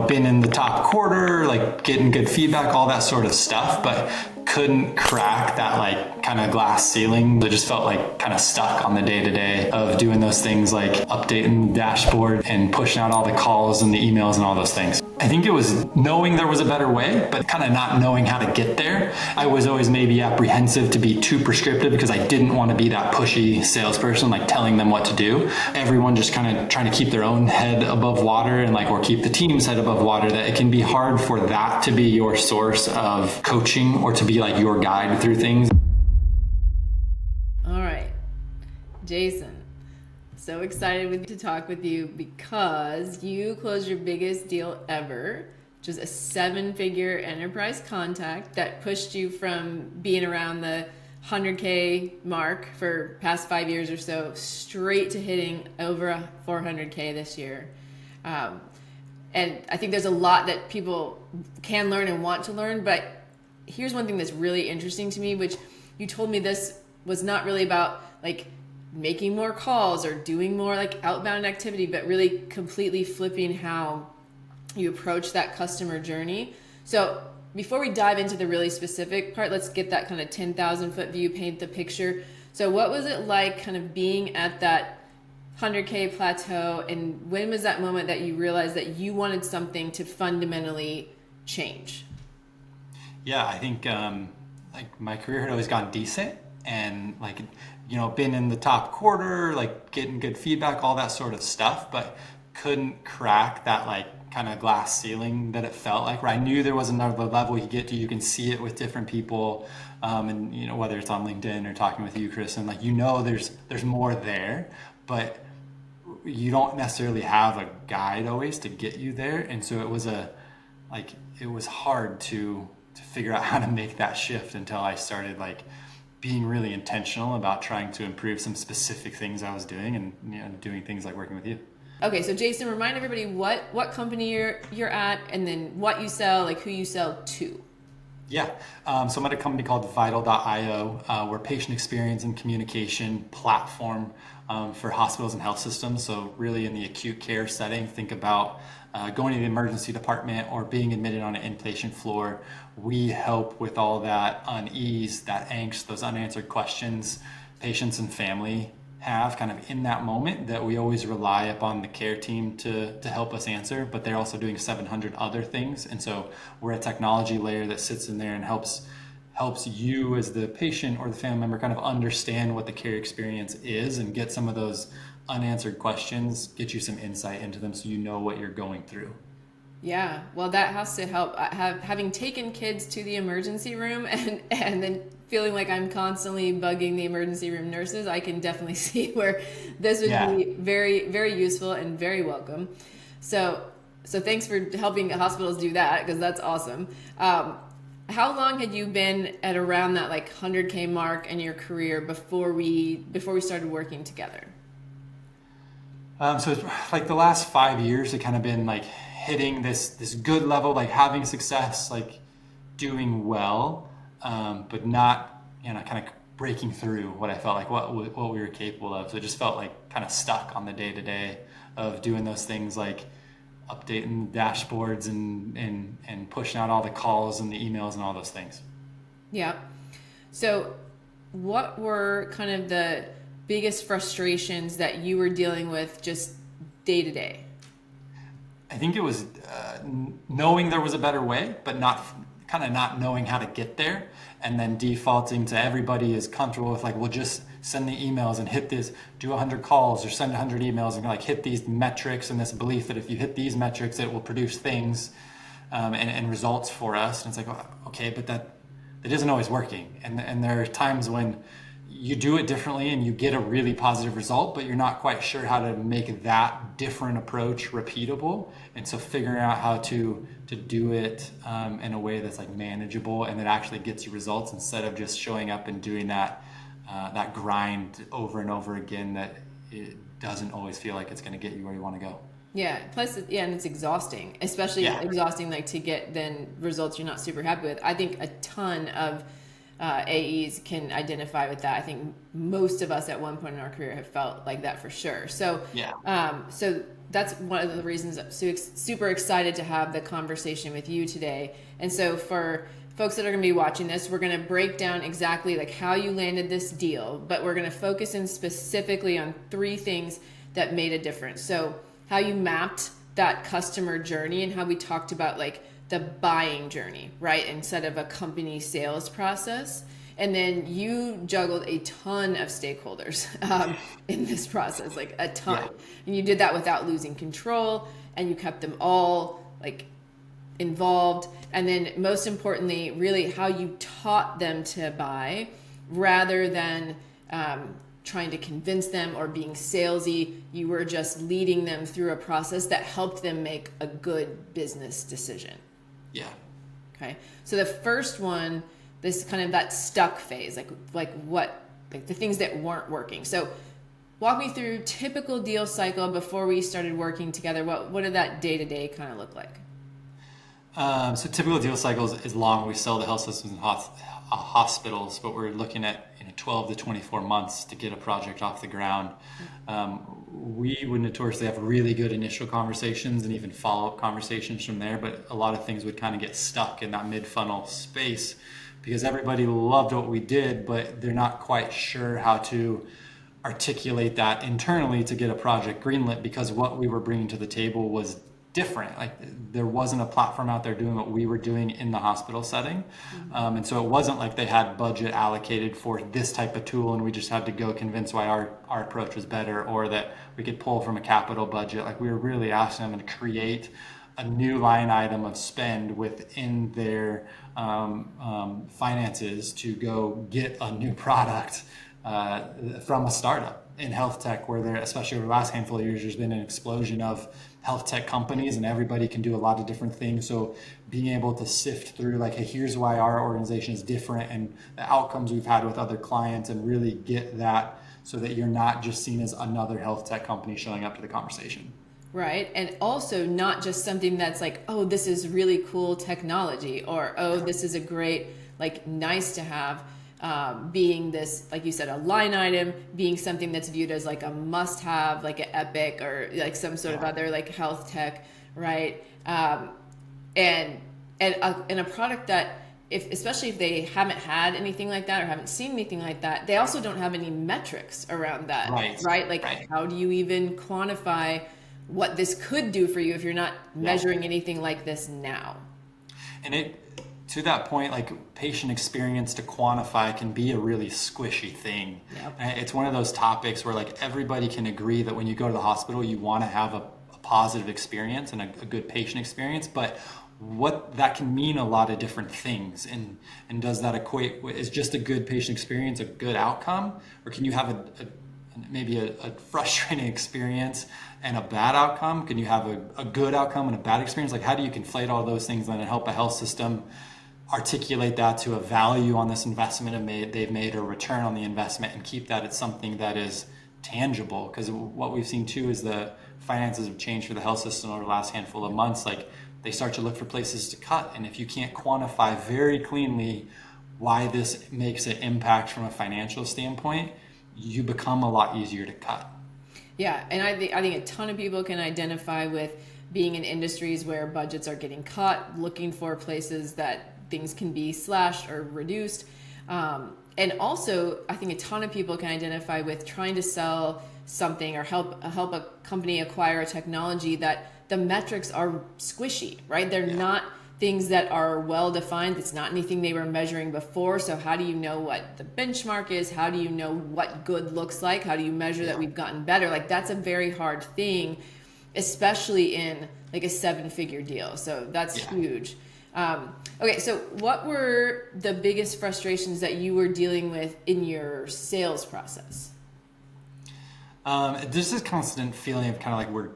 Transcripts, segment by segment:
been in the top quarter, like getting good feedback, all that sort of stuff, but couldn't crack that like kind of glass ceiling. I just felt like kind of stuck on the day to day of doing those things like updating the dashboard and pushing out all the calls and the emails and all those things. I think it was knowing there was a better way, but kind of not knowing how to get there. I was always maybe apprehensive to be too prescriptive because I didn't want to be that pushy salesperson, like telling them what to do. Everyone just kind of trying to keep their own head above water and or keep the team's head above water, that it can be hard for that to be your source of coaching or to be like your guide through things. All right, Jason. So excited to talk with you because you closed your biggest deal ever, which was a 7-figure enterprise contract that pushed you from being around the 100K mark for past 5 years or so, straight to hitting over 400K this year. And I think there's a lot that people can learn and want to learn, but here's one thing that's really interesting to me, which you told me this was not really about like making more calls or doing more like outbound activity, but really completely flipping how you approach that customer journey. So before we dive into the really specific part, let's get that kind of 10,000 foot view, paint the picture. So what was it like kind of being at that 100K plateau, and when was that moment that you realized that you wanted something to fundamentally change? Yeah, I think my career had always gone decent, and been in the top quarter, like getting good feedback, all that sort of stuff, but couldn't crack that like kind of glass ceiling that it felt like. Where I knew there was another level you get to. You can see it with different people, and whether it's on LinkedIn or talking with you, Chris, and there's more there, but you don't necessarily have a guide always to get you there. And so it was hard to figure out how to make that shift until I started being really intentional about trying to improve some specific things I was doing, and doing things like working with you. Okay, so Jason, remind everybody what company you're at, and then what you sell, like who you sell to. Yeah, so I'm at a company called Vital.io. We're a patient experience and communication platform for hospitals and health systems. So really in the acute care setting, think about going to the emergency department or being admitted on an inpatient floor. We help with all that unease, that angst, those unanswered questions patients and family have kind of in that moment, that we always rely upon the care team to help us answer, but they're also doing 700 other things. And so we're a technology layer that sits in there and helps you as the patient or the family member kind of understand what the care experience is and get some of those unanswered questions, get you some insight into them so you know what you're going through. Yeah, well, that has to help. Having taken kids to the emergency room and then feeling like I'm constantly bugging the emergency room nurses, I can definitely see where this would be very, very useful and very welcome. So thanks for helping hospitals do that, because that's awesome. How long had you been at around that 100K mark in your career before we started working together? So it's like the last 5 years, it kind of been hitting this good level, having success, doing well, but not, kind of breaking through what I felt like what we were capable of. So it just felt kind of stuck on the day to day of doing those things like updating dashboards and pushing out all the calls and the emails and all those things. Yeah. So what were kind of the biggest frustrations that you were dealing with just day to day? I think it was knowing there was a better way, but not knowing how to get there, and then defaulting to everybody is comfortable with we'll just send the emails and hit this, do 100 calls or send 100 emails and hit these metrics, and this belief that if you hit these metrics, it will produce things and results for us. And it's okay, but that isn't always working. And there are times when you do it differently and you get a really positive result, but you're not quite sure how to make that different approach repeatable. And so figuring out how to do it in a way that's manageable and that actually gets you results, instead of just showing up and doing that grind over and over again, that it doesn't always feel like it's going to get you where you want to go. Yeah. Plus, and it's exhausting, especially exhausting to get then results you're not super happy with. I think a ton of AEs can identify with that. I think most of us at one point in our career have felt like that for sure. So, so that's one of the reasons I'm super excited to have the conversation with you today. And so for folks that are going to be watching this, we're going to break down exactly like how you landed this deal, but we're going to focus in specifically on 3 things that made a difference. So how you mapped that customer journey and how we talked about like the buying journey, right? Instead of a company sales process. And then you juggled a ton of stakeholders in this process, like a ton. Yeah. And you did that without losing control, and you kept them all like involved. And then most importantly, really how you taught them to buy rather than trying to convince them or being salesy. You were just leading them through a process that helped them make a good business decision. Yeah. Okay. So the first one, this kind of that stuck phase, like what, like the things that weren't working. So walk me through typical deal cycle before we started working together. What did that day-to-day kind of look like? So typical deal cycles is long. We sell to health systems and hospitals, but we're looking at 12 to 24 months to get a project off the ground. We would notoriously have really good initial conversations and even follow-up conversations from there, but a lot of things would kind of get stuck in that mid-funnel space because everybody loved what we did, but they're not quite sure how to articulate that internally to get a project greenlit because what we were bringing to the table was different. Like there wasn't a platform out there doing what we were doing in the hospital setting. And so it wasn't like they had budget allocated for this type of tool and we just had to go convince why our approach was better or that we could pull from a capital budget. Like we were really asking them to create a new line item of spend within their finances to go get a new product from a startup in health tech, where there, especially over the last handful of years, there's been an explosion of health tech companies and everybody can do a lot of different things. So being able to sift through like, hey, here's why our organization is different and the outcomes we've had with other clients and really get that so that you're not just seen as another health tech company showing up to the conversation. Right. And also not just something that's like, oh, this is really cool technology or, oh, this is a great, like nice to have. Being this, like you said, a line item, being something that's viewed as like a must have, like an Epic or like some sort of other like health tech, right? And a product that especially if they haven't had anything like that or haven't seen anything like that, they also don't have any metrics around that, right? Like how do you even quantify what this could do for you if you're not measuring anything like this now? And to that point, like patient experience to quantify can be a really squishy thing. It's one of those topics where like everybody can agree that when you go to the hospital, you want to have a positive experience and a good patient experience, but what that can mean a lot of different things. And does that equate, is just a good patient experience a good outcome? Or can you have maybe a frustrating experience and a bad outcome? Can you have a good outcome and a bad experience? Like how do you conflate all those things and help a health system articulate that to a value on this investment they've made or return on the investment and keep that at something that is tangible? Because what we've seen too is the finances have changed for the health system over the last handful of months. Like they start to look for places to cut. And if you can't quantify very cleanly why this makes an impact from a financial standpoint, you become a lot easier to cut. Yeah, and I think a ton of people can identify with being in industries where budgets are getting cut, looking for places that things can be slashed or reduced. And also, I think a ton of people can identify with trying to sell something or help a company acquire a technology that the metrics are squishy, right? They're not things that are well defined. It's not anything they were measuring before. So how do you know what the benchmark is? How do you know what good looks like? How do you measure that we've gotten better? Like that's a very hard thing, especially in like a 7-figure deal. So that's huge. Okay, so what were the biggest frustrations that you were dealing with in your sales process? There's this constant feeling of kind of like we're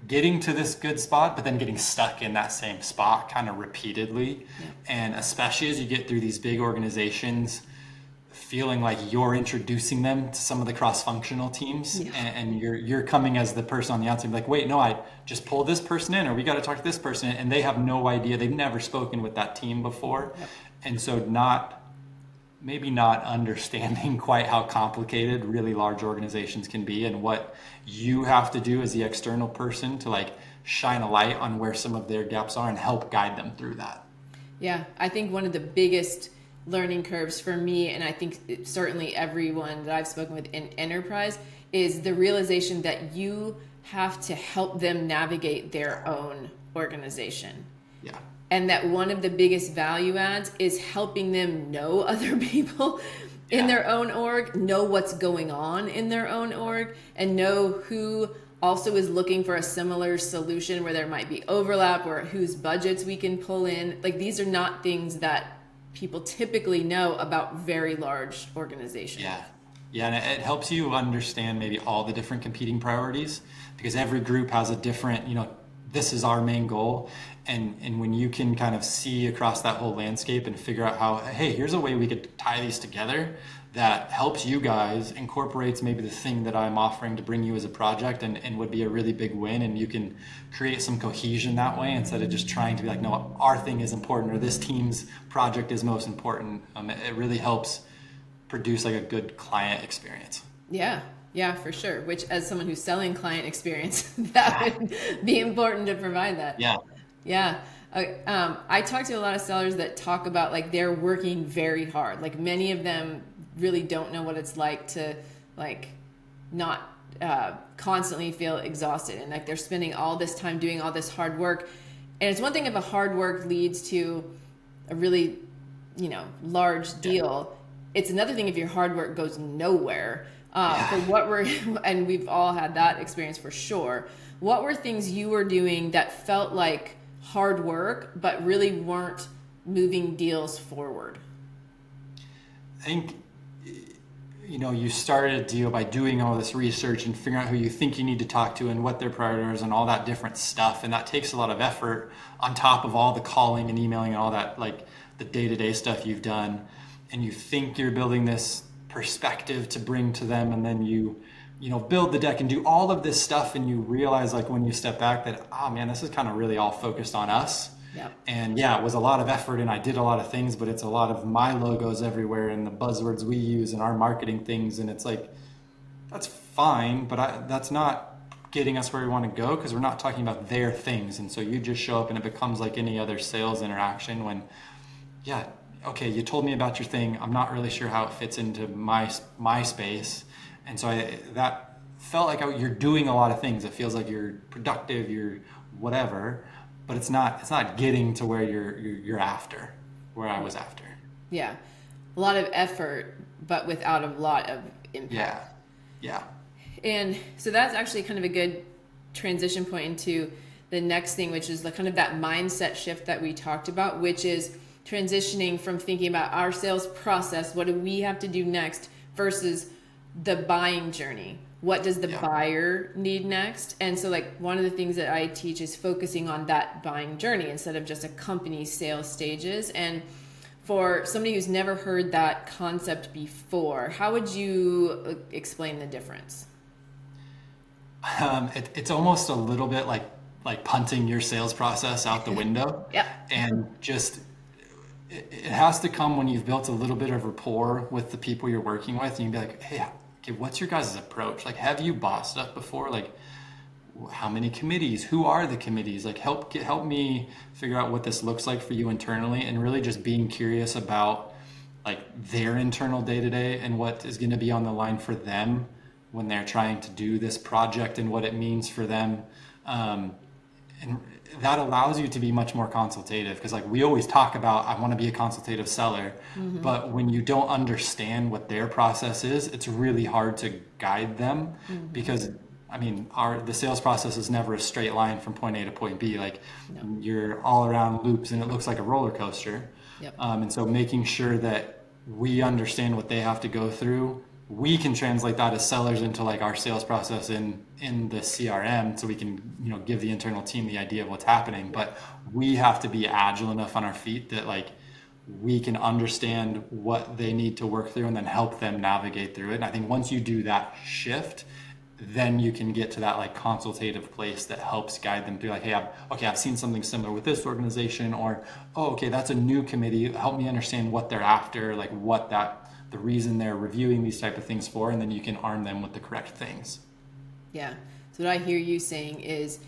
getting to this good spot, but then getting stuck in that same spot kind of repeatedly. And especially as you get through these big organizations, feeling like you're introducing them to some of the cross-functional teams and you're coming as the person on the outside like, wait, no, I just pulled this person in or we got to talk to this person, and they have no idea. They've never spoken with that team before. And so not maybe not understanding quite how complicated really large organizations can be and what you have to do as the external person to like shine a light on where some of their gaps are and help guide them through that. Yeah, I think one of the biggest learning curves for me, and I think certainly everyone that I've spoken with in enterprise, is the realization that you have to help them navigate their own organization. Yeah. And that one of the biggest value adds is helping them know other people in their own org, know what's going on in their own org, and know who also is looking for a similar solution where there might be overlap or whose budgets we can pull in. Like, these are not things that people typically know about very large organizations. Yeah. Yeah, and it helps you understand maybe all the different competing priorities because every group has a different, this is our main goal. And when you can kind of see across that whole landscape and figure out how, hey, here's a way we could tie these together that helps you guys, incorporates maybe the thing that I'm offering to bring you as a project and would be a really big win. And you can create some cohesion that way instead of just trying to be like, no, our thing is important or this team's project is most important. It really helps produce like a good client experience. Yeah, for sure. Which, as someone who's selling client experience, that would be important to provide that. Yeah. I talk to a lot of sellers that talk about like they're working very hard. Like many of them really don't know what it's like to like not constantly feel exhausted and like they're spending all this time doing all this hard work. And it's one thing if a hard work leads to a really, large deal. It's another thing if your hard work goes nowhere. For what and we've all had that experience for sure. What were things you were doing that felt like hard work, but really weren't moving deals forward? I think, you started a deal by doing all this research and figuring out who you think you need to talk to and what their priorities and all that different stuff. And that takes a lot of effort on top of all the calling and emailing and all that, like the day-to-day stuff you've done. And you think you're building this perspective to bring to them. And then you build the deck and do all of this stuff. And you realize like when you step back that, oh man, this is kind of really all focused on us. Yep. And yeah, it was a lot of effort and I did a lot of things, but it's a lot of my logos everywhere and the buzzwords we use and our marketing things. And it's like, that's fine, but that's not getting us where we want to go because we're not talking about their things. And so you just show up and it becomes like any other sales interaction when, yeah, okay, you told me about your thing. I'm not really sure how it fits into my space. And so that felt like you're doing a lot of things. It feels like you're productive, you're whatever, but it's not getting to where you're after, where I was after. Yeah. A lot of effort, but without a lot of impact. Yeah. And so that's actually kind of a good transition point into the next thing, which is the kind of that mindset shift that we talked about, which is transitioning from thinking about our sales process, what do we have to do next, versus the buying journey. What does the buyer need next? And so like one of the things that I teach is focusing on that buying journey instead of just a company's sales stages. And for somebody who's never heard that concept before, how would you explain the difference? It's almost a little bit like punting your sales process out the window. And just it has to come when you've built a little bit of rapport with the people you're working with, and you'd be like, hey, okay, what's your guys' approach? Like, have you bossed up before? Like, how many committees? Who are the committees? Like, help me figure out what this looks like for you internally, and really just being curious about like their internal day-to-day and what is going to be on the line for them when they're trying to do this project and what it means for them. And that allows you to be much more consultative because like we always talk about, I want to be a consultative seller, but when you don't understand what their process is, it's really hard to guide them because I mean, the sales process is never a straight line from point A to point B. Like you're all around loops and it looks like a roller coaster. And so making sure that we understand what they have to go through, we can translate that as sellers into like our sales process in the CRM so we can, give the internal team the idea of what's happening. But we have to be agile enough on our feet that like we can understand what they need to work through and then help them navigate through it. And I think once you do that shift, then you can get to that like consultative place that helps guide them through like, hey, I've seen something similar with this organization, or, oh, okay, that's a new committee. Help me understand what they're after, like the reason they're reviewing these type of things for, and then you can arm them with the correct things. Yeah. So what I hear you saying is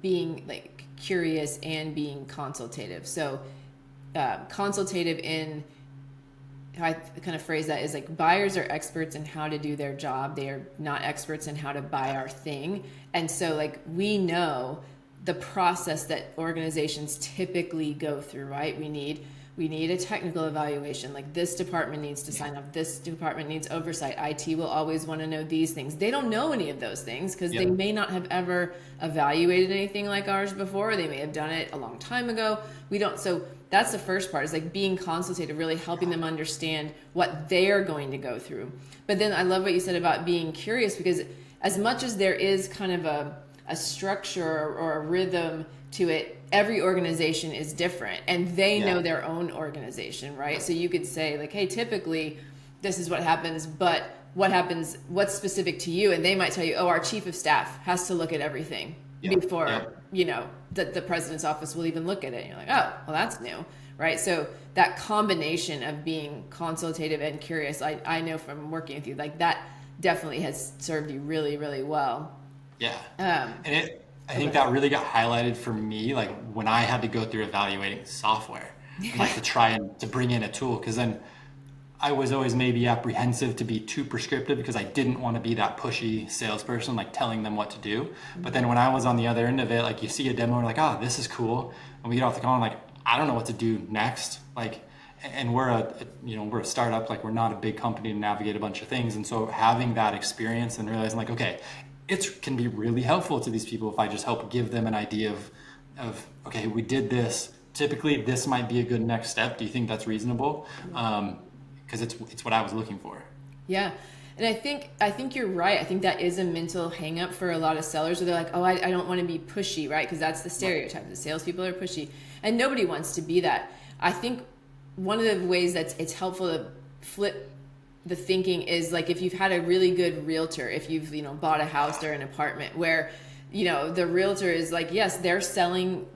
being like curious and being consultative. So consultative in how I kind of phrase that is like buyers are experts in how to do their job. They are not experts in how to buy our thing. And so like we know the process that organizations typically go through, right? We need a technical evaluation. Like this department needs to sign up. This department needs oversight. IT will always want to know these things. They don't know any of those things because they may not have ever evaluated anything like ours before. They may have done it a long time ago. We don't. So that's the first part, is like being consultative, really helping them understand what they're going to go through. But then I love what you said about being curious, because as much as there is kind of a structure or a rhythm to it, every organization is different and they know their own organization, right? So you could say like, hey, typically this is what happens, but what's specific to you? And they might tell you, oh, our chief of staff has to look at everything before, the president's office will even look at it. And you're like, oh, well, that's new, right? So that combination of being consultative and curious, I know from working with you, like that definitely has served you really, really well. Yeah. I think that really got highlighted for me, like when I had to go through evaluating software, and, like to try and to bring in a tool, because then I was always maybe apprehensive to be too prescriptive because I didn't want to be that pushy salesperson, like telling them what to do. But then when I was on the other end of it, like you see a demo and like, oh, this is cool. And we get off the call and like, I don't know what to do next. Like, and we're a startup, like we're not a big company to navigate a bunch of things. And so having that experience and realizing like, okay, it can be really helpful to these people if I just help give them an idea of okay, we did this. Typically, this might be a good next step. Do you think that's reasonable? Because it's what I was looking for. Yeah. And I think you're right. I think that is a mental hang up for a lot of sellers where they're like, oh, I don't want to be pushy, right? Because that's the stereotype. The salespeople are pushy. And nobody wants to be that. I think one of the ways that it's helpful to flip the thinking is like if you've had a really good realtor, if you've bought a house or an apartment where the realtor is like, yes, you're selling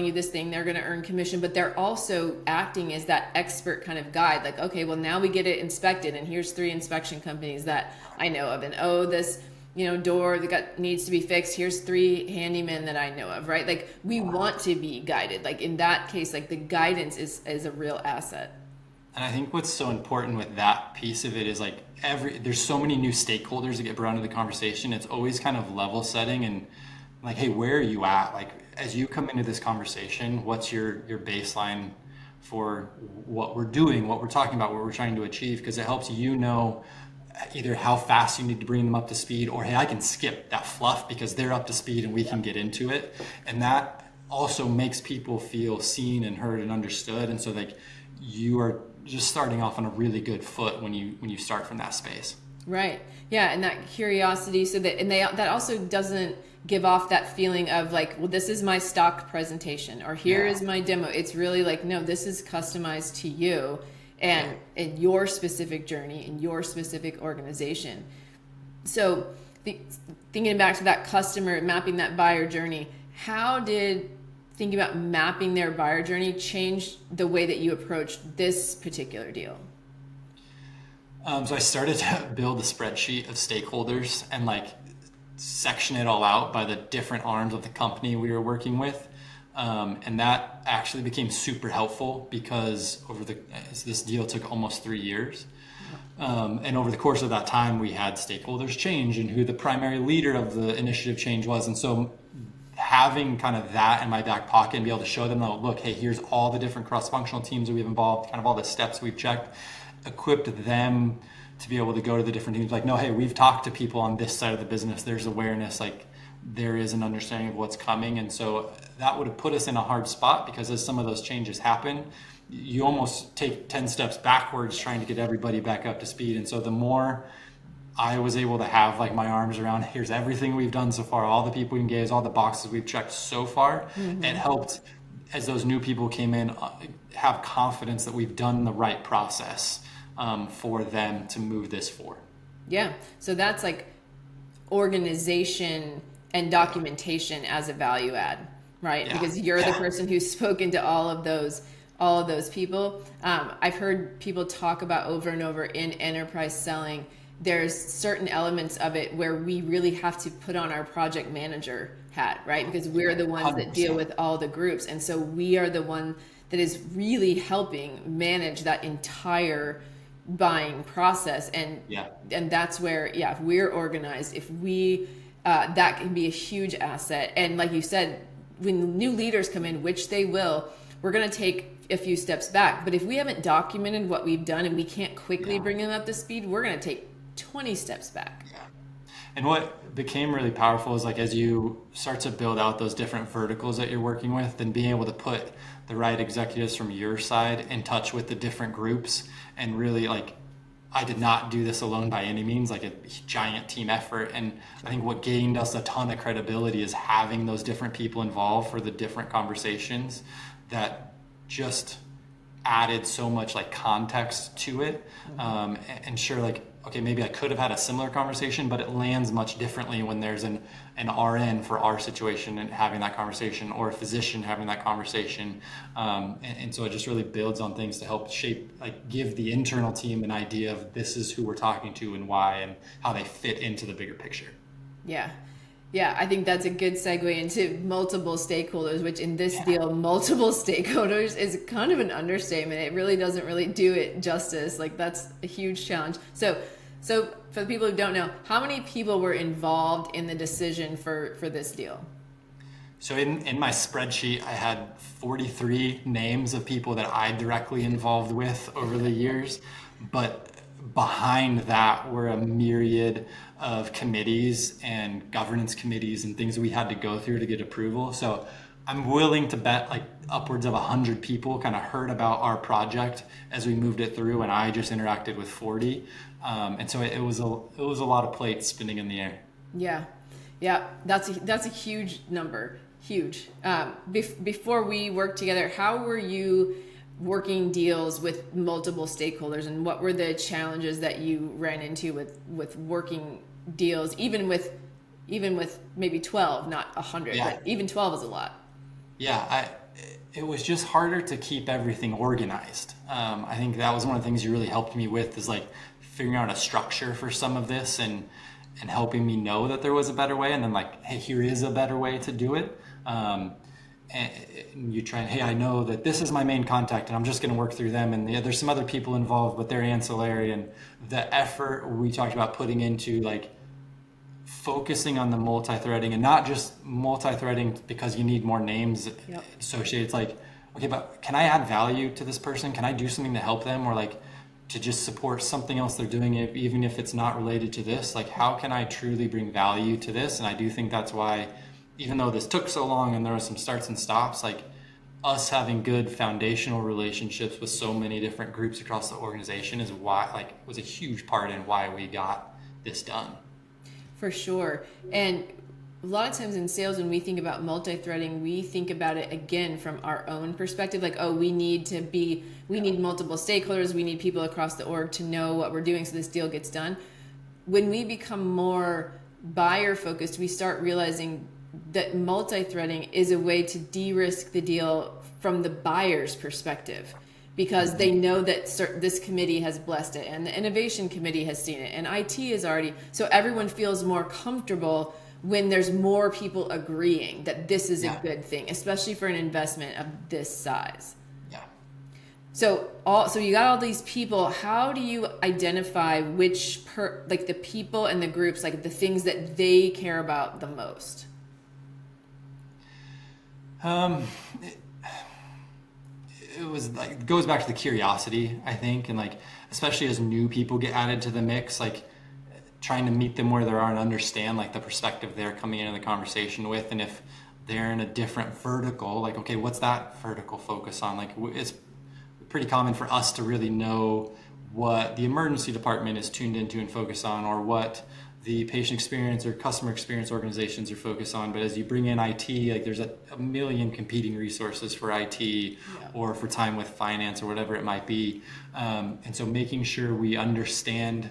you this thing, they're going to earn commission, but they're also acting as that expert kind of guide. Like, okay, well now we get it inspected and here's 3 inspection companies that I know of, and oh, this door that needs to be fixed, here's 3 handymen that I know of, right? Like we want to be guided. Like in that case, like the guidance is a real asset. And I think what's so important with that piece of it is like there's so many new stakeholders that get brought into the conversation. It's always kind of level setting and like, hey, where are you at? Like as you come into this conversation, what's your baseline for what we're doing, what we're talking about, what we're trying to achieve? Because it helps either how fast you need to bring them up to speed, or hey, I can skip that fluff because they're up to speed and we can get into it. And that also makes people feel seen and heard and understood. And so like you are just starting off on a really good foot when you start from that space. Right. Yeah. And that curiosity, that also doesn't give off that feeling of like, well, this is my stock presentation or here is my demo. It's really like, no, this is customized to you and your specific journey and your specific organization. So thinking back to that customer, mapping that buyer journey, how did thinking about mapping their buyer journey change the way that you approached this particular deal? So I started to build a spreadsheet of stakeholders and like section it all out by the different arms of the company we were working with. And that actually became super helpful because this deal took almost 3 years. And over the course of that time, we had stakeholders change and who the primary leader of the initiative change was. And so having kind of that in my back pocket and be able to show them, look, hey, here's all the different cross-functional teams that we've involved, kind of all the steps we've checked, equipped them to be able to go to the different teams like, no, hey, we've talked to people on this side of the business. There's awareness, like there is an understanding of what's coming. And so that would have put us in a hard spot because as some of those changes happen, you almost take 10 steps backwards trying to get everybody back up to speed. And so the more I was able to have like my arms around, here's everything we've done so far, all the people we engaged, all the boxes we've checked so far, it helped as those new people came in, have confidence that we've done the right process for them to move this forward. Yeah. So that's like organization and documentation as a value add, right? Yeah. Because you're the Yeah. person who's spoken to all of those people. I've heard people talk about over and over in enterprise selling, there's certain elements of it where we really have to put on our project manager hat, right? Because we're the ones that deal 100%. with all the groups. And so we are the one that is really helping manage that entire buying process. Yeah. And that's where, yeah, if we're organized, if we, that can be a huge asset. And like you said, when new leaders come in, which they will, we're going to take a few steps back. But if we haven't documented what we've done and we can't quickly bring them up to speed, we're going to take 20 steps back. Yeah. And what became really powerful is like as you start to build out those different verticals that you're working with, then being able to put the right executives from your side in touch with the different groups and really like I did not do this alone by any means, like a giant team effort. And I think what gained us a ton of credibility is having those different people involved for the different conversations that just added so much like context to it. And sure, like, okay, maybe I could have had a similar conversation, but it lands much differently when there's an RN for our situation and having that conversation, or a physician having that conversation. And so it just really builds on things to help shape, like give the internal team an idea of this is who we're talking to and why and how they fit into the bigger picture. Yeah. Yeah, I think that's a good segue into multiple stakeholders, which in this deal, multiple stakeholders is kind of an understatement. It really doesn't really do it justice. Like that's a huge challenge. So for the people who don't know, how many people were involved in the decision for this deal? So in my spreadsheet, I had 43 names of people that I directly involved with over the years, but behind that were a myriad of committees and governance committees and things we had to go through to get approval. So I'm willing to bet like upwards of 100 people kind of heard about our project as we moved it through, and I just interacted with 40. And so it was a lot of plates spinning in the air. Yeah, yeah, that's a huge number, huge. Before we worked together, how were you working deals with multiple stakeholders, and what were the challenges that you ran into with working deals, even with maybe 12, not 100, Yeah. but even 12 is a lot. Yeah, it was just harder to keep everything organized. I think that was one of the things you really helped me with, is like figuring out a structure for some of this and helping me know that there was a better way, and then like, hey, here is a better way to do it. And you try and, hey, I know that this is my main contact and I'm just going to work through them, and there's some other people involved but they're ancillary, and the effort we talked about putting into like focusing on the multi-threading, and not just multi-threading because you need more names associated. It's like, okay, but can I add value to this person? Can I do something to help them, or like to just support something else they're doing, even if it's not related to this? Like, how can I truly bring value to this? And I do think that's why, even though this took so long and there were some starts and stops, like us having good foundational relationships with so many different groups across the organization is why, like, was a huge part in why we got this done. For sure. And a lot of times in sales, when we think about multi-threading, we think about it again from our own perspective, like, oh, we need multiple stakeholders, we need people across the org to know what we're doing so this deal gets done. When we become more buyer focused, we start realizing that multi-threading is a way to de-risk the deal from the buyer's perspective, because they know that this committee has blessed it and the innovation committee has seen it and IT is already, so everyone feels more comfortable when there's more people agreeing that this is a good thing, especially for an investment of this size. So you got all these people. How do you identify like the people and the groups, like the things that they care about the most? It was like, it goes back to the curiosity, I think, and like especially as new people get added to the mix, like trying to meet them where they are and understand like the perspective they're coming into the conversation with, and if they're in a different vertical, like, okay, what's that vertical focus on? Like, it's pretty common for us to really know what the emergency department is tuned into and focused on, or what the patient experience or customer experience organizations are focused on. But as you bring in IT, like there's a million competing resources for IT or for time with finance or whatever it might be. And so making sure we understand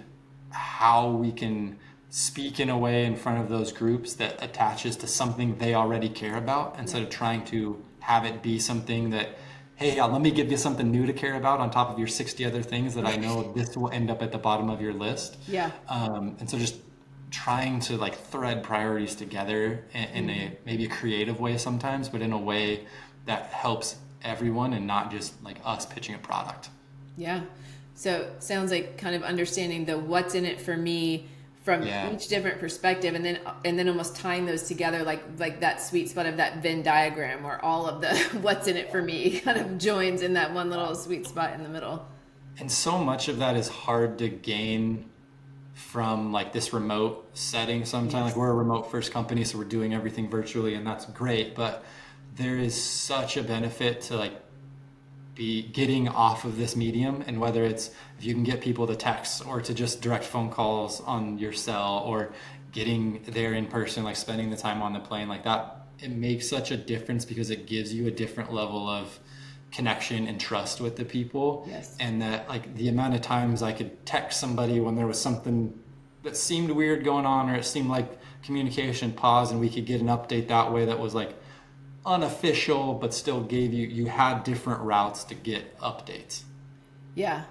how we can speak in a way in front of those groups that attaches to something they already care about, instead of trying to have it be something that, hey, let me give you something new to care about on top of your 60 other things that I know this will end up at the bottom of your list. Yeah. And so just trying to like thread priorities together in a maybe a creative way sometimes, but in a way that helps everyone and not just like us pitching a product. Yeah. So sounds like kind of understanding the what's in it for me from each different perspective, and then almost tying those together like that sweet spot of that Venn diagram where all of the what's in it for me kind of joins in that one little sweet spot in the middle. And so much of that is hard to gain from like this remote setting sometimes. Like we're a remote first company, so we're doing everything virtually, and that's great, but there is such a benefit to like be getting off of this medium, and whether it's if you can get people to text or to just direct phone calls on your cell, or getting there in person, like spending the time on the plane like that, it makes such a difference because it gives you a different level of connection and trust with the people. Yes. And that like the amount of times I could text somebody when there was something that seemed weird going on, or it seemed like communication paused, and we could get an update that way that was like unofficial but still gave you had different routes to get updates. Yeah,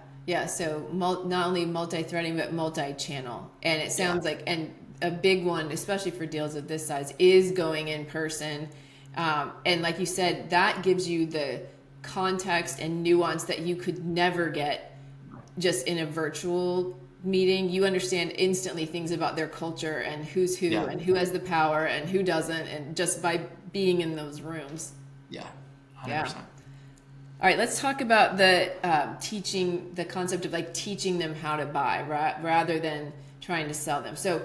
so not only multi-threading but multi-channel, and it sounds like, and a big one especially for deals of this size is going in person, and like you said, that gives you the context and nuance that you could never get just in a virtual meeting. You understand instantly things about their culture and who's who and who has the power and who doesn't, and just by being in those rooms. 100%. All right, let's talk about the teaching, the concept of like teaching them how to buy rather than trying to sell them. So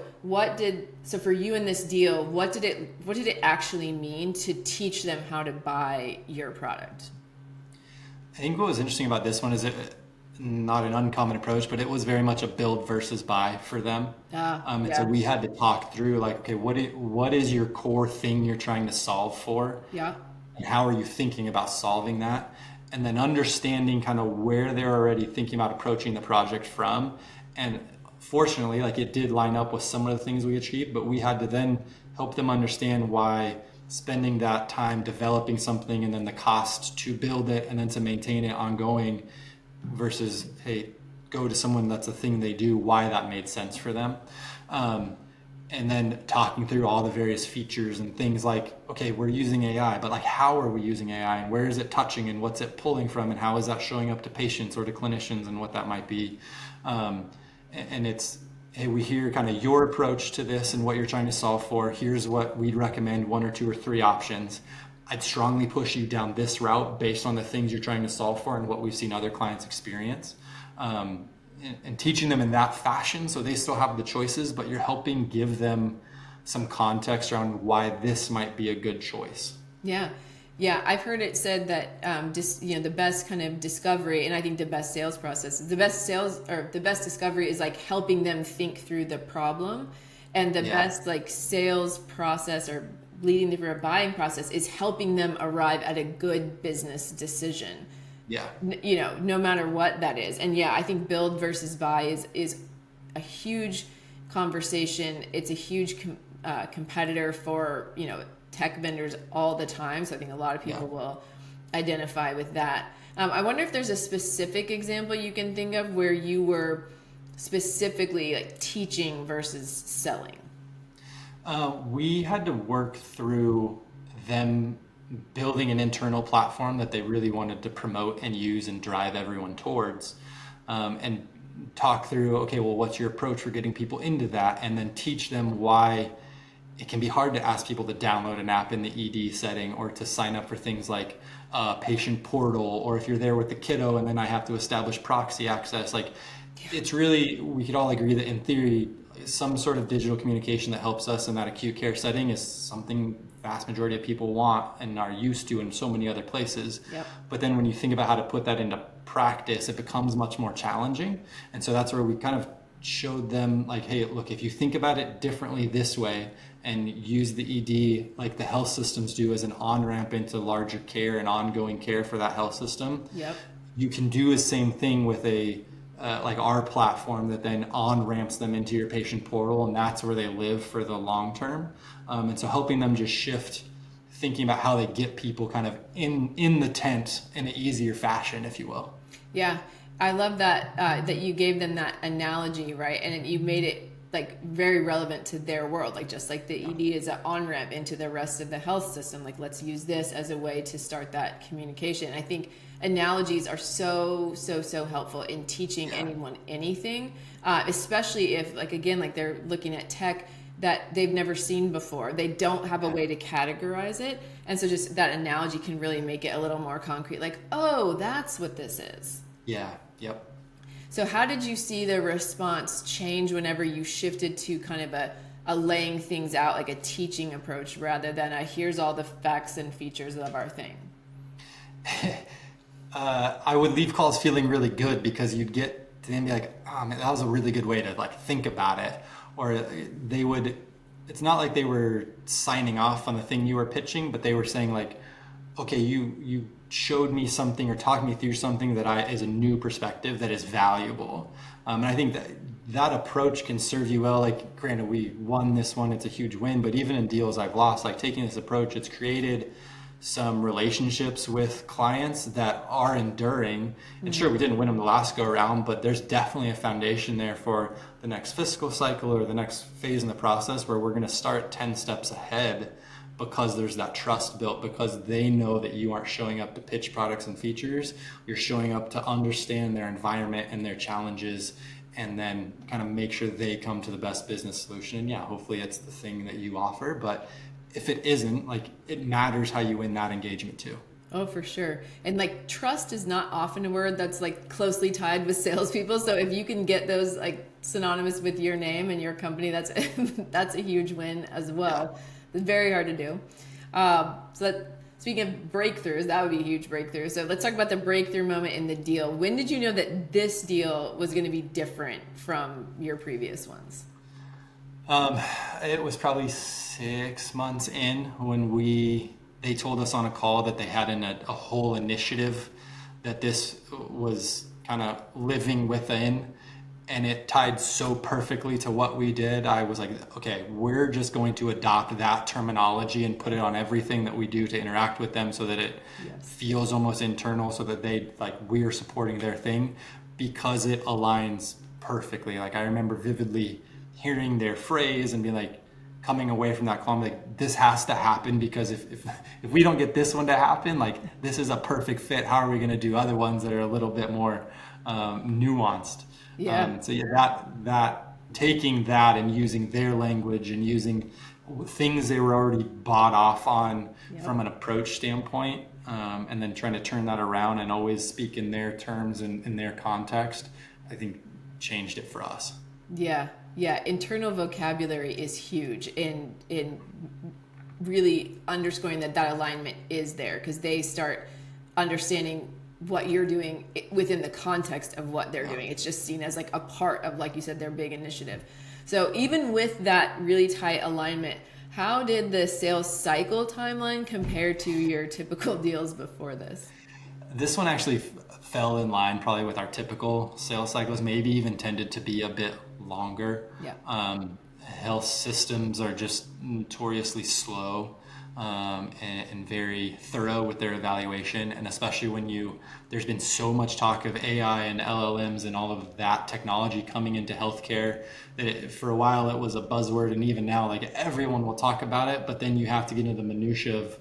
for you in this deal, what did it actually mean to teach them how to buy your product? I think what was interesting about this one is it not an uncommon approach, but it was very much a build versus buy for them. So we had to talk through like, okay, what is your core thing you're trying to solve for? Yeah. And how are you thinking about solving that? And then understanding kind of where they're already thinking about approaching the project from. And fortunately, like it did line up with some of the things we achieved, but we had to then help them understand why spending that time developing something and then the cost to build it and then to maintain it ongoing versus, hey, go to someone that's a thing they do, why that made sense for them. And then talking through all the various features and things like, okay, we're using AI, but like how are we using AI, and where is it touching, and what's it pulling from, and how is that showing up to patients or to clinicians, and what that might be. And it's, hey, we hear kind of your approach to this and what you're trying to solve for. Here's what we'd recommend, 1 or 2 or 3 options. I'd strongly push you down this route based on the things you're trying to solve for and what we've seen other clients experience. And teaching them in that fashion so they still have the choices, but you're helping give them some context around why this might be a good choice. Yeah, I've heard it said that the best kind of discovery, and I think the best sales process, the best discovery is like helping them think through the problem, and the best like sales process or leading them through a buying process is helping them arrive at a good business decision. No matter what that is. And I think build versus buy is a huge conversation. It's a huge competitor for tech vendors all the time, so I think a lot of people will identify with that. I wonder if there's a specific example you can think of where you were specifically like teaching versus selling. We had to work through them building an internal platform that they really wanted to promote and use and drive everyone towards, and talk through, okay, well, what's your approach for getting people into that, and then teach them why it can be hard to ask people to download an app in the ED setting, or to sign up for things like patient portal, or if you're there with the kiddo and then I have to establish proxy access. Like, it's really, we could all agree that in theory, some sort of digital communication that helps us in that acute care setting is something vast majority of people want and are used to in so many other places. But then when you think about how to put that into practice, it becomes much more challenging. And so that's where we kind of showed them like, hey, look, if you think about it differently this way and use the ED like the health systems do as an on-ramp into larger care and ongoing care for that health system, you can do the same thing with a like our platform that then on ramps them into your patient portal, and that's where they live for the long term. And so helping them just shift thinking about how they get people kind of in the tent in an easier fashion, if you will. Yeah, I love that that you gave them that analogy, right? And you made it like very relevant to their world, like just like the ED is an on-ramp into the rest of the health system. Like let's use this as a way to start that communication. I think analogies are so helpful in teaching anyone anything, especially if like again like they're looking at tech that they've never seen before. They don't have a way to categorize it, and so just that analogy can really make it a little more concrete, like, oh, that's what this is. Yeah. Yep. So how did you see the response change whenever you shifted to kind of a laying things out, like a teaching approach, rather than a here's all the facts and features of our thing? I would leave calls feeling really good because you'd get to them be like, oh man, that was a really good way to like think about it. Or they would, it's not like they were signing off on the thing you were pitching, but they were saying like, okay, you showed me something or talked me through something that is a new perspective that is valuable. And I think that approach can serve you well. Like, granted, we won this one, it's a huge win, but even in deals I've lost, like taking this approach, it's created some relationships with clients that are enduring. And sure, we didn't win them the last go around, but there's definitely a foundation there for the next fiscal cycle or the next phase in the process where we're going to start 10 steps ahead because there's that trust built, because they know that you aren't showing up to pitch products and features. You're showing up to understand their environment and their challenges, and then kind of make sure they come to the best business solution. And yeah, hopefully it's the thing that you offer, but if it isn't, like, it matters how you win that engagement too. Oh, for sure. And like trust is not often a word that's like closely tied with salespeople. So if you can get those like synonymous with your name and your company, that's that's a huge win as well. Yeah. It's very hard to do. Speaking of breakthroughs, that would be a huge breakthrough. So let's talk about the breakthrough moment in the deal. When did you know that this deal was going to be different from your previous ones? It was probably 6 months in when they told us on a call that they had a whole initiative that this was kind of living within, and it tied so perfectly to what we did. I was like, okay, we're just going to adopt that terminology and put it on everything that we do to interact with them so that it feels almost internal, so that we're supporting their thing because it aligns perfectly. Like, I remember vividly hearing their phrase and being like, coming away from that call, I'm like, this has to happen, because if we don't get this one to happen, like, this is a perfect fit. How are we going to do other ones that are a little bit more nuanced? Yeah. So yeah, that taking that and using their language and using things they were already bought off on from an approach standpoint, and then trying to turn that around and always speak in their terms and in their context, I think changed it for us. Yeah. Yeah, internal vocabulary is huge in really underscoring that alignment is there, because they start understanding what you're doing within the context of what they're doing. It's just seen as like a part of, like you said, their big initiative. So even with that really tight alignment, how did the sales cycle timeline compare to your typical deals before this? This one actually fell in line probably with our typical sales cycles, maybe even tended to be a bit longer. Yeah. Health systems are just notoriously slow and very thorough with their evaluation, and especially when there's been so much talk of AI and LLMs and all of that technology coming into healthcare that for a while it was a buzzword, and even now, like, everyone will talk about it, but then you have to get into the minutia of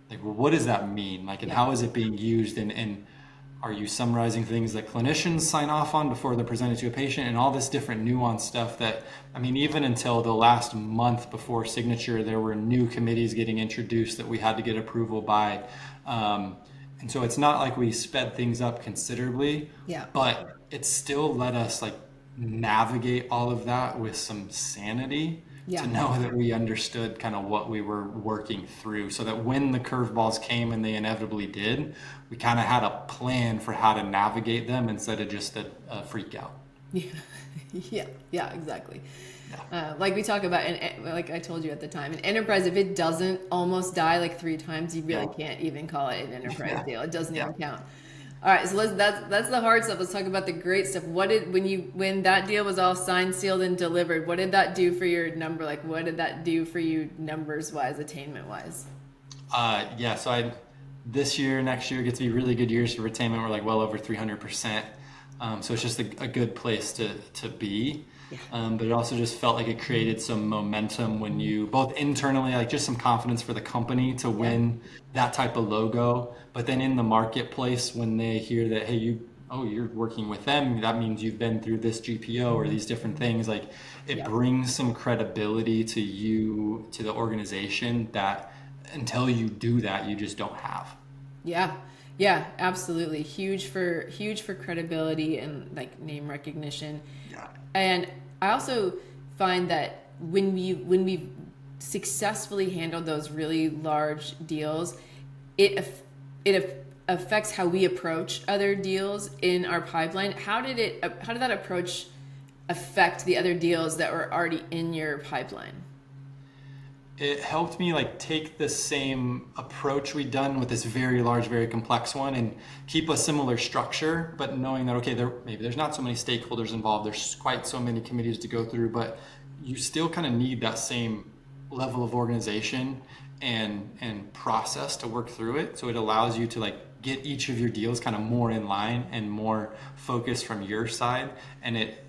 like, well, what does that mean? Like, and how is it being used? And are you summarizing things that clinicians sign off on before they're presented to a patient, and all this different nuanced stuff that, I mean, even until the last month before signature, there were new committees getting introduced that we had to get approval by. And so it's not like we sped things up considerably, but it still let us like navigate all of that with some sanity. To know that we understood kind of what we were working through, so that when the curveballs came, and they inevitably did, we kind of had a plan for how to navigate them instead of just a freak out. Yeah, exactly. Like we talk about, and like I told you at the time, an enterprise, if it doesn't almost die like 3 times, you really can't even call it an enterprise deal. It doesn't even count. All right, so that's the hard stuff. Let's talk about the great stuff. What did when that deal was all signed, sealed, and delivered? What did that do for your number? Like, what did that do for you numbers wise, attainment wise? Yeah, so I this year, next year gets to be really good years for retainment. We're like well over 300%. So it's just a good place to be. Yeah. But it also just felt like it created some momentum when you both internally, like just some confidence for the company to win that type of logo. But then in the marketplace, when they hear that, hey, you're working with them, that means you've been through this GPO or these different things. Like it Yep. brings some credibility to you, to the organization that until you do that, you just don't have. Yeah. Yeah, absolutely. Huge for credibility and like name recognition. Yeah. And I also find that when we successfully handled those really large deals, it affects how we approach other deals in our pipeline. How did that approach affect the other deals that were already in your pipeline? It helped me like take the same approach we'd done with this very large, very complex one and keep a similar structure, but knowing that, okay, maybe there's not so many stakeholders involved, there's quite so many committees to go through, but you still kind of need that same level of organization and process to work through it. So it allows you to like get each of your deals kind of more in line and more focused from your side. And it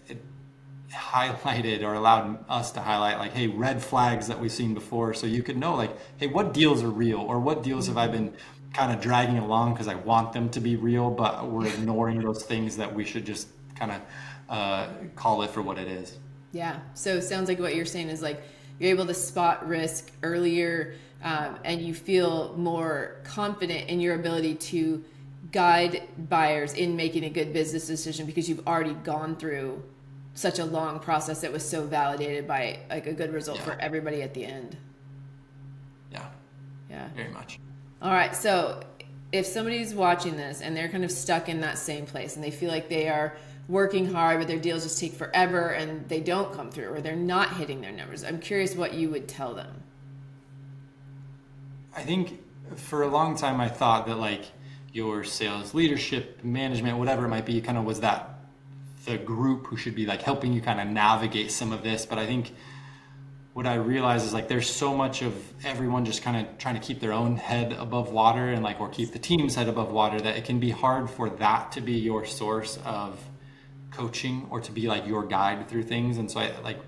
highlighted or allowed us to highlight like, hey, red flags that we've seen before, so you could know like, hey, what deals are real, or what deals have I been kind of dragging along because I want them to be real, but we're ignoring those things that we should just kind of call it for what it is. Yeah. So it sounds like what you're saying is like you're able to spot risk earlier, and you feel more confident in your ability to guide buyers in making a good business decision because you've already gone through such a long process that was so validated by like a good result for everybody at the end. Yeah, Yeah. very much. All right. So if somebody's watching this and they're kind of stuck in that same place and they feel like they are working hard, but their deals just take forever and they don't come through or they're not hitting their numbers, I'm curious what you would tell them. I think for a long time I thought that like your sales leadership, management, whatever it might be, kind of was that the group who should be like helping you kind of navigate some of this. But I think what I realize is like there's so much of everyone just kind of trying to keep their own head above water and like or keep the team's head above water, that it can be hard for that to be your source of coaching or to be like your guide through things. And so I like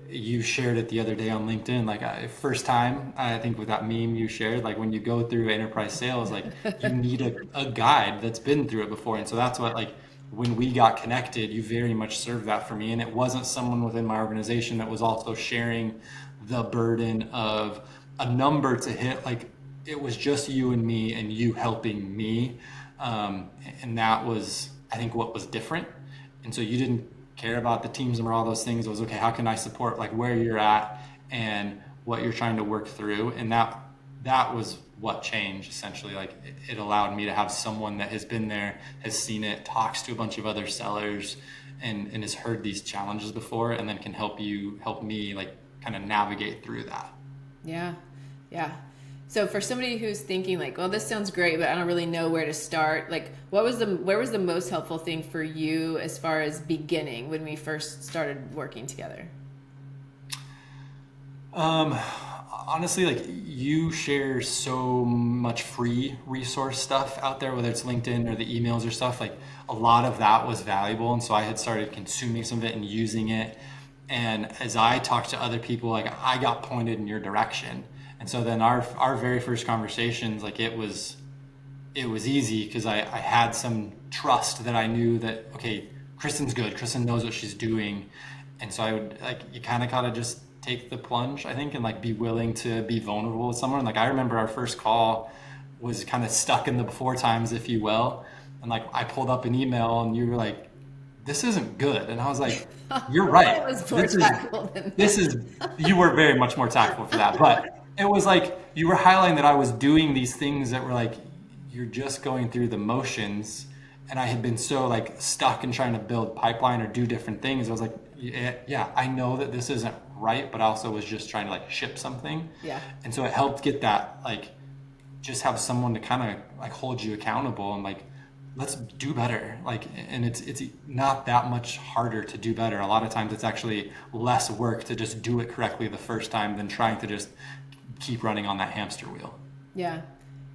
you shared it the other day on LinkedIn, like first time I think with that meme you shared, like when you go through enterprise sales, like you need a guide that's been through it before. And so that's what like when we got connected, you very much served that for me. And it wasn't someone within my organization that was also sharing the burden of a number to hit. Like it was just you and me and you helping me. And that was, I think, what was different. And so you didn't care about the teams and all those things. It was, okay, how can I support like where you're at and what you're trying to work through? And that was what changed essentially. Like it allowed me to have someone that has been there, has seen it, talks to a bunch of other sellers and has heard these challenges before, and then can help me like kind of navigate through that. Yeah. Yeah. So for somebody who's thinking like, well, this sounds great, but I don't really know where to start. Like where was the most helpful thing for you as far as beginning when we first started working together? Honestly, like you share so much free resource stuff out there, whether it's LinkedIn or the emails or stuff, like a lot of that was valuable. And so I had started consuming some of it and using it. And as I talked to other people, like I got pointed in your direction. And so then our very first conversations, like it was easy because I had some trust that I knew that, okay, Kristen's good. Kristen knows what she's doing. And so I would like, you kind of gotta just take the plunge, I think, and like be willing to be vulnerable with someone. Like I remember our first call was kind of stuck in the before times, if you will. And like I pulled up an email and you were like, this isn't good. And I was like, you're right. I was more tactful than This is, you were very much more tactful for that. But it was like, you were highlighting that I was doing these things that were like, you're just going through the motions. And I had been so like stuck in trying to build pipeline or do different things. I was like, yeah, I know that this isn't right, but I also was just trying to like ship something. Yeah. And so it helped get that, like, just have someone to kind of like hold you accountable and like let's do better. Like, and it's not that much harder to do better. A lot of times it's actually less work to just do it correctly the first time than trying to just keep running on that hamster wheel. Yeah.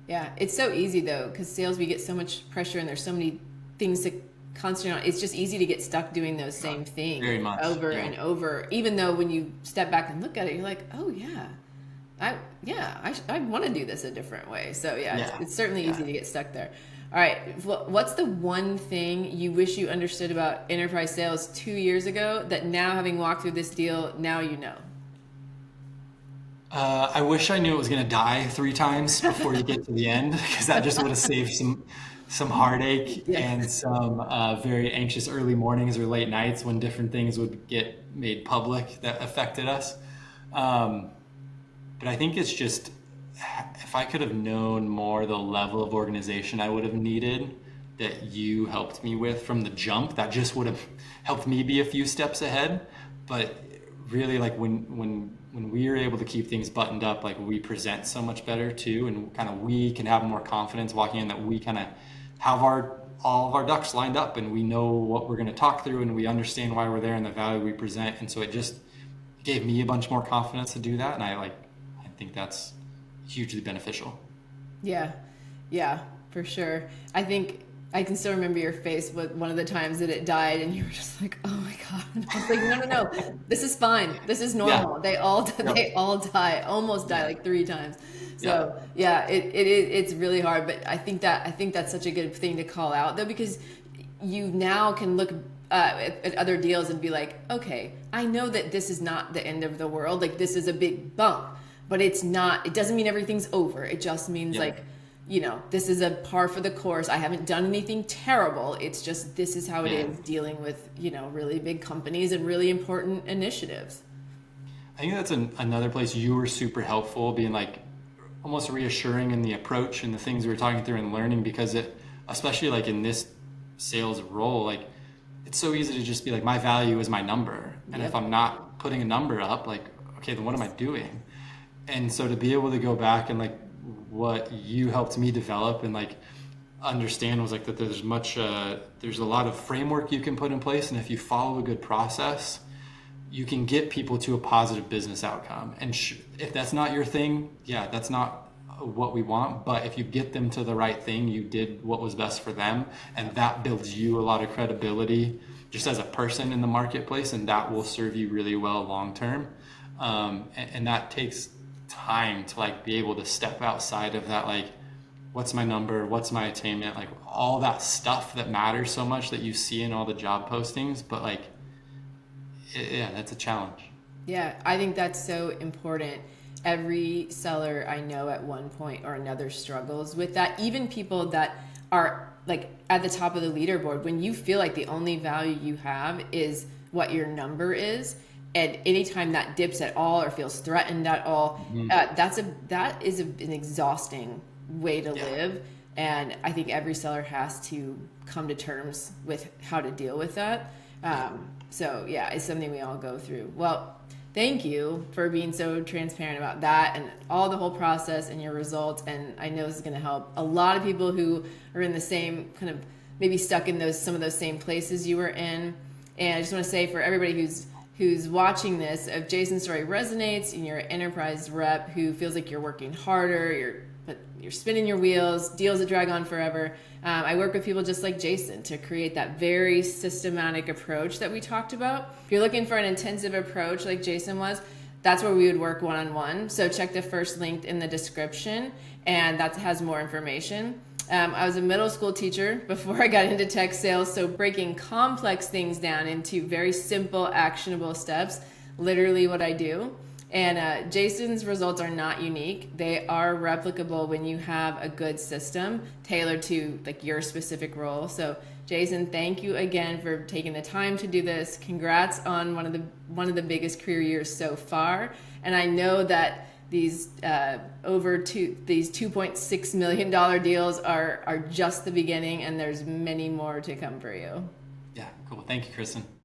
Yeah. It's so easy though, because sales, we get so much pressure and there's so many things to concentrate on. It's just easy to get stuck doing those same things Very much. over Yeah. and over, even though when you step back and look at it, you're like, oh I want to do this a different way. So yeah, Yeah. it's certainly Yeah. easy to get stuck there. All right. What's the one thing you wish you understood about enterprise sales 2 years ago that now, having walked through this deal, now you know? I wish I knew it was going to die 3 times before you get to the end, because that just would have saved some heartache Yeah. and some very anxious early mornings or late nights when different things would get made public that affected us. Um, but I think it's just, if I could have known more the level of organization I would have needed that you helped me with from the jump, that just would have helped me be a few steps ahead. But really, like when we are able to keep things buttoned up, like we present so much better too, and kind of we can have more confidence walking in, that we kind of have our all of our ducks lined up and we know what we're going to talk through and we understand why we're there and the value we present. And so it just gave me a bunch more confidence to do that, and I think that's hugely beneficial. Yeah, yeah, for sure. I think I can still remember your face with one of the times that it died, and you were just like, "Oh my God!" And I was like, "No, no, no, this is fine. This is Yeah. normal. They all Yep. they all die, almost die Yeah. like 3 times." Yeah. So yeah, it's really hard. But I think that's such a good thing to call out though, because you now can look at other deals and be like, okay, I know that this is not the end of the world. Like this is a big bump, but it's not. It doesn't mean everything's over. It just means Yep. like, this is a par for the course. I haven't done anything terrible. It's just this is how it Yeah. is dealing with really big companies and really important initiatives. I think that's another place you were super helpful, being like almost reassuring in the approach and the things we were talking through and learning, because it, especially like in this sales role, like it's so easy to just be like, my value is my number. And if Yep. I'm not putting a number up, like, okay, then what am I doing? And so to be able to go back and like what you helped me develop and like understand was like that there's a lot of framework you can put in place, and if you follow a good process you can get people to a positive business outcome. And if that's not your thing, yeah, that's not what we want. But if you get them to the right thing, you did what was best for them, and that builds you a lot of credibility just as a person in the marketplace, and that will serve you really well long term. And that takes time to like be able to step outside of that, like, what's my number, what's my attainment, like all that stuff that matters so much that you see in all the job postings. But like, yeah, that's a challenge. Yeah, I think that's so important. Every seller I know at one point or another struggles with that. Even people that are like at the top of the leaderboard, when you feel like the only value you have is what your number is, and anytime that dips at all or feels threatened at all, that is an exhausting way to Yeah. live. And I think every seller has to come to terms with how to deal with that. So yeah, it's something we all go through. Well, thank you for being so transparent about that and all the whole process and your results. And I know this is going to help a lot of people who are in the same kind of, maybe stuck in some of those same places you were in. And I just want to say, for everybody who's watching this, if Jason's story resonates and you're an enterprise rep who feels like you're working harder, you're spinning your wheels, deals that drag on forever. I work with people just like Jason to create that very systematic approach that we talked about. If you're looking for an intensive approach like Jason was, that's where we would work one-on-one. So check the first link in the description, and that has more information. I was a middle school teacher before I got into tech sales, so breaking complex things down into very simple, actionable steps, literally what I do. And Jason's results are not unique. They are replicable when you have a good system tailored to like your specific role. So Jason, thank you again for taking the time to do this. Congrats on one of the biggest career years so far. And I know that these these $2.6 million deals are just the beginning, and there's many more to come for you. Yeah, cool. Thank you, Kristen.